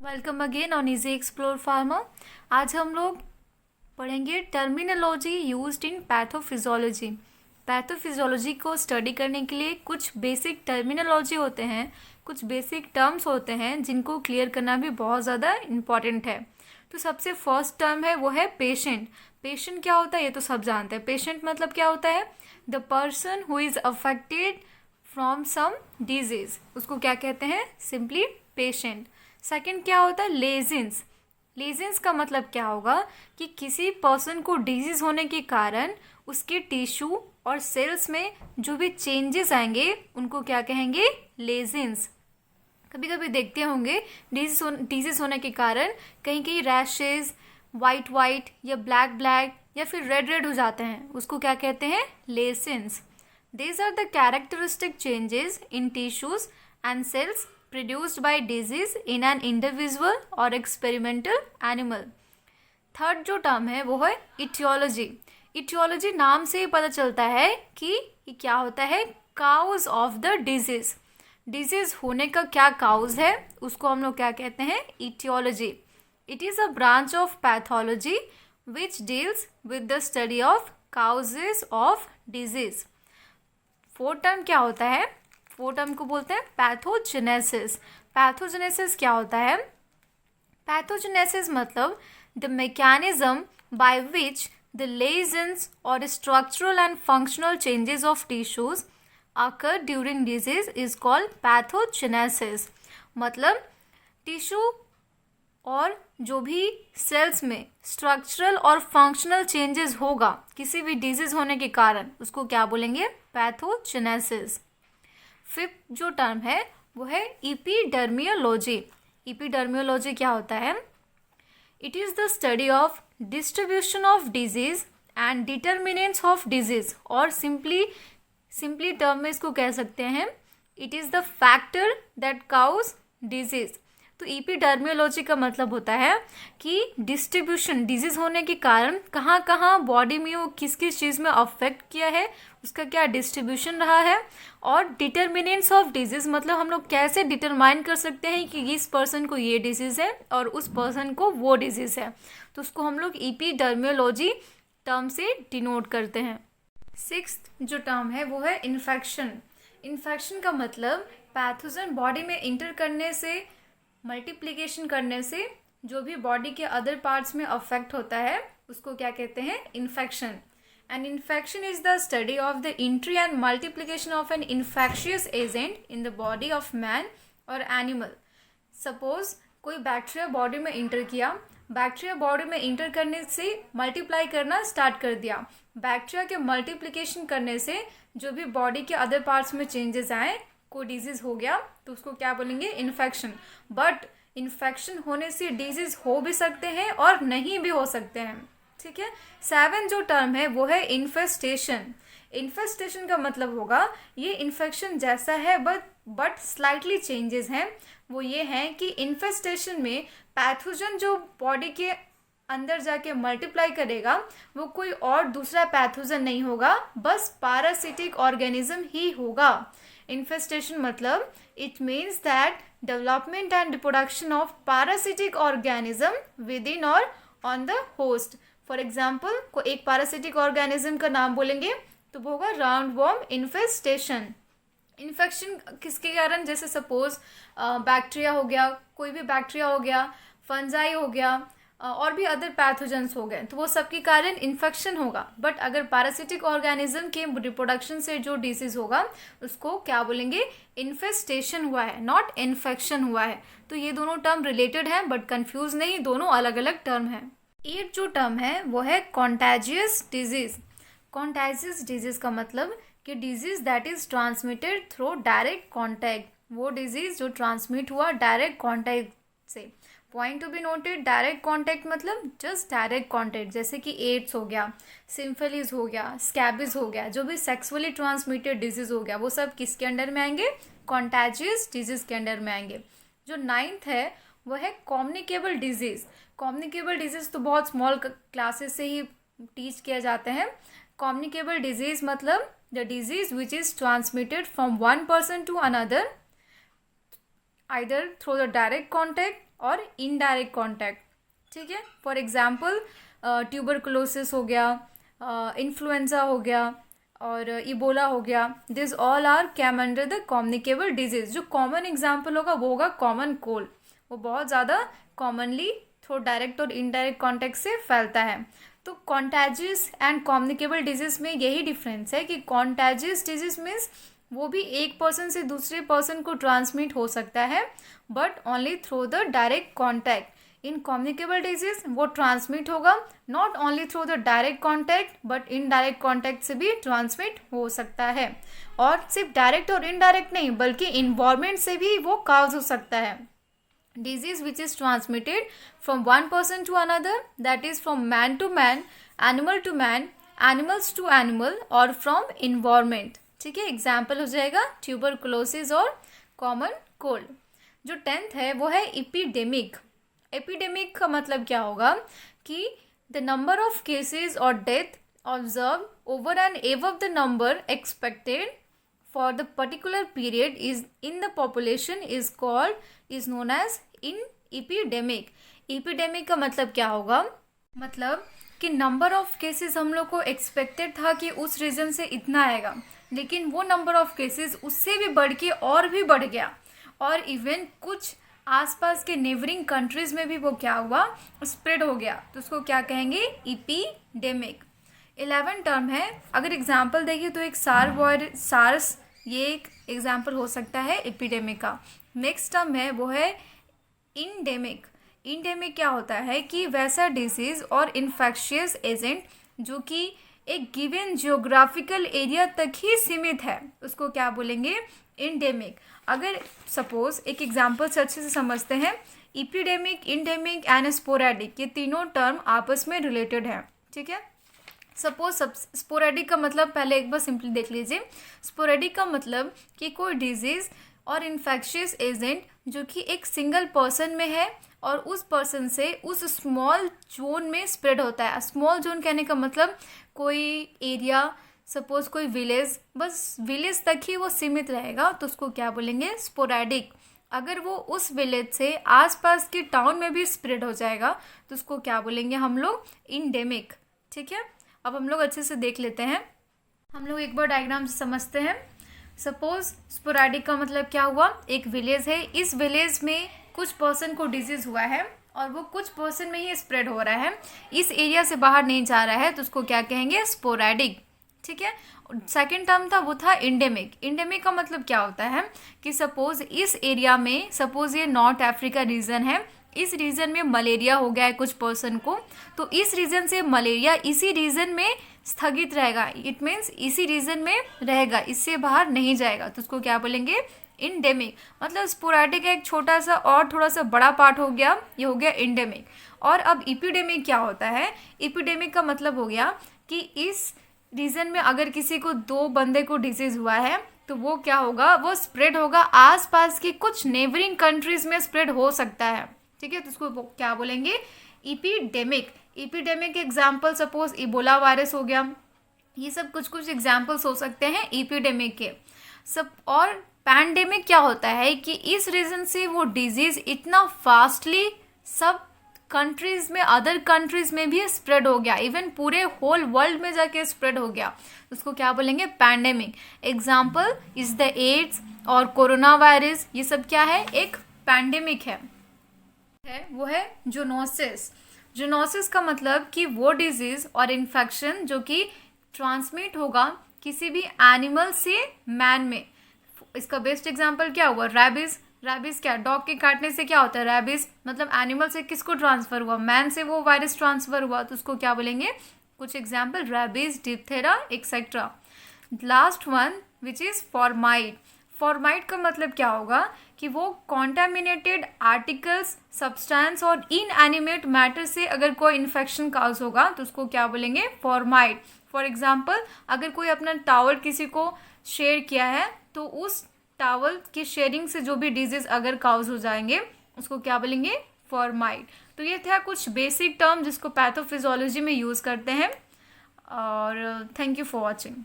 Welcome again on easy explore pharma. आज हम लोग पढ़ेंगे terminology used in pathophysiology. Pathophysiology को स्टडी करने के लिए कुछ बेसिक टर्मिनोलॉजी होते हैं, कुछ बेसिक टर्म्स होते हैं जिनको क्लियर करना भी बहुत ज़्यादा इम्पॉर्टेंट है। तो सबसे फर्स्ट टर्म है वो है पेशेंट। पेशेंट क्या होता है ये तो सब जानते हैं। पेशेंट मतलब क्या होता है? The person who is affected from some disease, उसको क्या कहते हैं? Simply patient. सेकंड क्या होता है? लेजेंस। लेजेंस का मतलब क्या होगा कि किसी पर्सन को डिजीज होने के कारण उसके टिश्यू और सेल्स में जो भी चेंजेस आएंगे उनको क्या कहेंगे? लेजेंस। कभी कभी देखते होंगे डिजीज होने के कारण कहीं कहीं रैशेज वाइट वाइट या ब्लैक ब्लैक या फिर रेड रेड हो जाते हैं, उसको क्या कहते हैं? Lesions. These are the characteristic changes in tissues and cells produced by disease in an individual or experimental animal. Third जो टर्म है वो है इटियोलॉजी। इटियोलॉजी नाम से ही पता चलता है कि ये क्या होता है? Cause of the disease. Disease होने का क्या काउज है उसको हम लोग क्या कहते हैं? Aetiology. It is a branch of pathology which deals with the study of causes of disease. Fourth term क्या होता है? फोर्थ टर्म को बोलते हैं पैथोजेनेसिस। पैथोजेनेसिस क्या होता है? पैथोजेनेसिस मतलब the mechanism by which the lesions और structural and functional changes of tissues occur during disease is called pathogenesis. मतलब टिश्यू और जो भी सेल्स में स्ट्रक्चरल और फंक्शनल चेंजेस होगा किसी भी डिजीज होने के कारण, उसको क्या बोलेंगे? पैथोजेनेसिस। फिफ्थ जो टर्म है वो है इपिडर्मियोलॉजी। इपिडर्मियोलॉजी क्या होता है? It is the study of distribution of disease and determinants of disease, और सिंपली टर्म में इसको कह सकते हैं it is the factor that cause disease. तो इपिडर्मियोलॉजी का मतलब होता है कि डिस्ट्रीब्यूशन, डिजीज होने के कारण कहाँ कहाँ बॉडी में वो किस किस चीज़ में अफेक्ट किया है, उसका क्या डिस्ट्रीब्यूशन रहा है। और डिटर्मिनेंट्स ऑफ डिजीज मतलब हम लोग कैसे डिटरमाइन कर सकते हैं कि इस पर्सन को ये डिजीज़ है और उस पर्सन को वो डिजीज़ है, तो उसको हम लोग इपिडर्मियोलॉजी टर्म से डिनोट करते हैं। सिक्स्थ जो टर्म है वो है इन्फेक्शन। इन्फेक्शन का मतलब पैथोजन बॉडी में इंटर करने से, मल्टीप्लिकेशन करने से जो भी बॉडी के अदर पार्ट्स में अफेक्ट होता है उसको क्या कहते हैं? Infection. And infection is the study of the entry and multiplication of an infectious agent in the body of man और एनिमल। सपोज कोई बैक्टीरिया बॉडी में इंटर किया, बैक्टीरिया बॉडी में इंटर करने से मल्टीप्लाई करना स्टार्ट कर दिया। बैक्टीरिया के मल्टीप्लिकेशन करने से जो भी बॉडी के अदर पार्ट्स में चेंजेस आए, कोई डिजीज हो गया, तो उसको क्या बोलेंगे? इन्फेक्शन। बट इन्फेक्शन होने से डिजीज हो भी सकते हैं और नहीं भी हो सकते हैं, ठीक है। सेवन जो टर्म है वो है इन्फेस्टेशन। इन्फेस्टेशन का मतलब होगा ये इन्फेक्शन जैसा है बट स्लाइटली चेंजेस हैं। वो ये हैं कि इन्फेस्टेशन में पैथोजन जो बॉडी के अंदर जाके मल्टीप्लाई करेगा वो कोई और दूसरा पैथोजन नहीं होगा, बस पैरासिटिक ऑर्गेनिज्म ही होगा। इन्फेस्टेशन मतलब it means that development and reproduction of parasitic organism within और on the host. For example को एक पैरासिटिक ऑर्गेनिज्म का नाम बोलेंगे तो वो होगा राउंड वॉर्म इन्फेस्टेशन। इन्फेक्शन किसके कारण? जैसे सपोज बैक्टीरिया हो गया, कोई भी बैक्टीरिया हो गया, फंजाई हो गया, और भी अदर पैथोजेंस हो गए, तो वो सबके कारण इन्फेक्शन होगा। बट अगर पैरासिटिक ऑर्गेनिज्म के रिप्रोडक्शन से जो डिसीज होगा उसको क्या बोलेंगे? इन्फेस्टेशन हुआ है, नॉट इन्फेक्शन हुआ है। तो ये दोनों टर्म रिलेटेड हैं बट कंफ्यूज नहीं, दोनों अलग अलग टर्म हैं। एट जो टर्म है वो है कॉन्टैजियस डिजीज। कॉन्टैजियस डिजीज का मतलब कि disease that is transmitted through direct contact, वो डिजीज जो ट्रांसमिट हुआ डायरेक्ट कॉन्टैक्ट से। Point to be noted, direct contact मतलब जस्ट डायरेक्ट कॉन्टैक्ट, जैसे कि एड्स हो गया, सिम्फिलिस हो गया, स्कैबिस हो गया, जो भी सेक्सुअली ट्रांसमिटेड डिजीज हो गया वो सब किसके अंडर में आएंगे? कॉन्टैजियस डिजीज के अंडर में आएंगे। जो नाइन्थ है वो है कम्युनिकेबल डिजीज। कम्युनिकेबल डिजीज तो बहुत स्मॉल क्लासेस से ही टीच किया जाते हैं। कम्युनिकेबल डिजीज मतलब the disease which is transmitted from one person to another either through the direct contact और इनडायरेक्ट कॉन्टैक्ट, ठीक है। फॉर एग्जाम्पल ट्यूबरकुलोसिस हो गया, इन्फ्लुएंजा हो गया और इबोला हो गया, this all are came under the communicable disease. जो कॉमन एग्जाम्पल होगा वो होगा कॉमन कोल्ड, वो बहुत ज़्यादा कॉमनली थ्रू डायरेक्ट और इनडायरेक्ट कॉन्टैक्ट से फैलता है। तो कॉन्टैजियस एंड कम्युनिकेबल डिजीज में यही डिफरेंस है कि कॉन्टैजियस डिजीज मीन्स वो भी एक पर्सन से दूसरे पर्सन को ट्रांसमिट हो सकता है but only through the direct contact. In communicable disease वो ट्रांसमिट होगा not only through the direct contact but indirect contact से भी ट्रांसमिट हो सकता है। और सिर्फ डायरेक्ट और इनडायरेक्ट नहीं बल्कि इन्वायरमेंट से भी वो काज हो सकता है। Disease which is transmitted from one person to another, that is from man to man, animal to man, animals to animal और from environment, ठीक है। एग्जाम्पल हो जाएगा ट्यूबरकुलोसिस और कॉमन कोल्ड। जो 10th है वो है एपिडेमिक। एपिडेमिक का मतलब क्या होगा कि द नंबर ऑफ केसेस और death observe over and above the number expected for the particular period is in the population is known as in epidemic। epidemic का मतलब क्या होगा, मतलब कि नंबर ऑफ केसेस हम लोग को एक्सपेक्टेड था कि उस रीजन से इतना आएगा, लेकिन वो नंबर ऑफ केसेस उससे भी बढ़ के और भी बढ़ गया और इवन कुछ आसपास के नेबरिंग कंट्रीज में भी वो क्या हुआ, स्प्रेड हो गया। तो उसको क्या कहेंगे, एपिडेमिक। 11 टर्म है, अगर एग्जाम्पल देखिए तो एक सार्स ये एक एग्जाम्पल हो सकता है एपिडेमिक का। नेक्स्ट टर्म है वो है इंडेमिक। इंडेमिक क्या होता है कि वैसा डिजीज और इन्फेक्शियस एजेंट जो कि एक गिवन जियोग्राफिकल एरिया तक ही सीमित है, उसको क्या बोलेंगे, इंडेमिक। अगर सपोज एक एग्जाम्पल से अच्छे से समझते हैं, एपिडेमिक, इंडेमिक एंड स्पोरेडिक ये तीनों टर्म आपस में रिलेटेड है, ठीक है। सपोज स्पोरेडिक का मतलब पहले एक बार सिंपली देख लीजिए। स्पोरेडिक का मतलब कि कोई डिजीज और इन्फेक्शियस एजेंट जो कि एक सिंगल पर्सन में है और उस पर्सन से उस स्मॉल जोन में स्प्रेड होता है। स्मॉल जोन कहने का मतलब कोई एरिया, सपोज कोई विलेज, बस विलेज तक ही वो सीमित रहेगा, तो उसको क्या बोलेंगे, स्पोरेडिक। अगर वो उस विलेज से आसपास के टाउन में भी स्प्रेड हो जाएगा तो उसको क्या बोलेंगे हम लोग, इंडेमिक, ठीक है। अब हम लोग अच्छे से देख लेते हैं, हम लोग एक बार डायग्राम से समझते हैं। सपोज स्पोरेडिक का मतलब क्या हुआ, एक विलेज है, इस विलेज में कुछ पर्सन को डिजीज हुआ है और वो कुछ पर्सन में ही स्प्रेड हो रहा है, इस एरिया से बाहर नहीं जा रहा है, तो उसको क्या कहेंगे, स्पोरेडिक, ठीक है। सेकेंड टर्म था वो था इंडेमिक। इंडेमिक का मतलब क्या होता है कि सपोज इस एरिया में, सपोज ये नॉर्थ अफ्रीका रीजन है, इस रीजन में मलेरिया हो गया है कुछ पर्सन को, तो इस रीजन से मलेरिया इसी रीजन में स्थगित रहेगा, इट मीन्स इसी रीजन में रहेगा, इससे बाहर नहीं जाएगा, तो उसको क्या बोलेंगे, इंडेमिक। मतलब स्पोरेडिक एक छोटा सा और थोड़ा सा बड़ा पार्ट हो गया, ये हो गया इंडेमिक। और अब एपिडेमिक क्या होता है, एपिडेमिक का मतलब हो गया कि इस रीजन में अगर किसी को 2 बंदे को डिजीज हुआ है तो वो क्या होगा, वो स्प्रेड होगा आसपास की कुछ नेबरिंग कंट्रीज में स्प्रेड हो सकता है, ठीक है। तो उसको क्या बोलेंगे, एपिडेमिक। एपिडेमिक के एग्जाम्पल सपोज इबोला वायरस हो गया, ये सब कुछ एग्जाम्पल्स हो सकते हैं एपिडेमिक के सब। और पैंडेमिक क्या होता है कि इस रीजन से वो डिजीज इतना फास्टली सब कंट्रीज में, अदर कंट्रीज में भी स्प्रेड हो गया, इवन पूरे होल वर्ल्ड में जाके स्प्रेड हो गया, उसको क्या बोलेंगे, pandemic. Example is the AIDS और कोरोना वायरस, ये सब क्या है, एक पैंडेमिक है। वो है जूनोसिस। जूनोसिस का मतलब कि वो डिजीज और इन्फेक्शन जो कि ट्रांसमिट होगा किसी भी एनिमल से मैन में। इसका बेस्ट एग्जांपल क्या हुआ, रैबिस। रैबिस क्या, डॉग के काटने से क्या होता है, रैबिस मतलब एनिमल से किसको ट्रांसफर हुआ, मैन से वो वायरस ट्रांसफर हुआ, तो उसको क्या बोलेंगे, कुछ example, rabies, diphtheria etcetera. Last one which is fomite. Fomite का मतलब क्या होगा कि वो कॉन्टामिनेटेड आर्टिकल्स, सब्सटेंस और इनएनिमेट मैटर से अगर कोई इन्फेक्शन काज होगा तो उसको क्या बोलेंगे, फॉर्माइड। फॉर एग्जाम्पल अगर कोई अपना टावल किसी को शेयर किया है तो उस टावल की शेयरिंग से जो भी डिजीज अगर काज हो जाएंगे उसको क्या बोलेंगे, फॉर्माइड। तो ये था कुछ बेसिक टर्म जिसको पैथोफिजियोलॉजी में यूज़ करते हैं। और थैंक यू फॉर वॉचिंग।